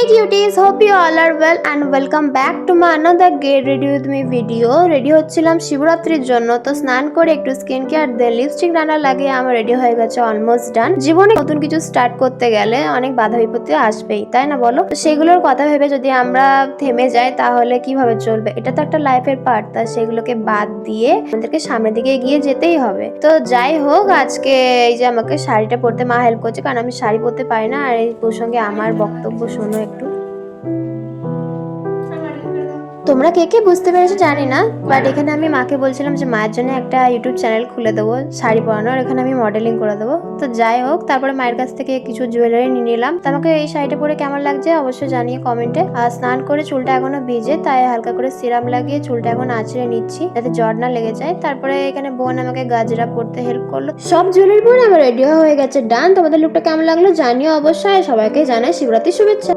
cuties, hope you all are well and welcome back to my another get ready with me video. Ready হচ্ছিলাম শিবরাত্রির জন্য, তো স্নান করে একটু স্কিন কেয়ার দিয়ে লিপস্টিক রানা লাগিয়ে আমার রেডি হয়ে গেছে অলমোস্ট ডান। জীবনে নতুন কিছু স্টার্ট করতে গেলে অনেক বাধা বিপত্তি আসবেই, তাই না বলো? তো সেগুলোর কথা ভেবে যদি আমরা থেমে যাই তাহলে কিভাবে চলবে? এটা তো একটা লাইফের পার্ট, তা সেগুলোকে বাদ দিয়ে আমাদেরকে সামনের দিকে এগিয়ে যেতেই হবে। তো যাই হোক, আজকে এই যে আমাকে শাড়িটা পরতে মা হেল্প করছে, কারণ আমি শাড়ি পরতে পারি না। আর এই প্রসঙ্গে আমার বক্তব্য শোনো একটু। তোমরা কে কে বুঝতে পেরেছো জানি না, বাট এখানে আমি মাকে বলছিলাম যে মায়ের জন্য একটা ইউটিউব চ্যানেল খুলে দেবো শাড়ি পরানোর, এখানে আমি মডেলিং করে দেবো। তো যাই হোক, তারপরে মায়ের কাছ থেকে কিছু জুয়েলারি নিয়ে নিলাম। তো আমাকে এই শাড়িটা পরে কেমন লাগছে অবশ্যই জানিয়ে কমেন্টে। আর স্নান করে চুলটা এখনো ভিজে, তাই হালকা করে সিরাম লাগিয়ে চুলটা এখন আঁচড়ে নিচ্ছি যাতে জ্বর না লেগে যায়। তারপরে এখানে বোন আমাকে গাজরা পরতে হেল্প করলো। সব জুয়েলারি পরে আমার রেডি হয়ে গেছে ডান। তোমাদের লুকটা কেমন লাগলো জানিও অবশ্যই। সবাইকে জানাই শিবরাত্রির শুভেচ্ছা।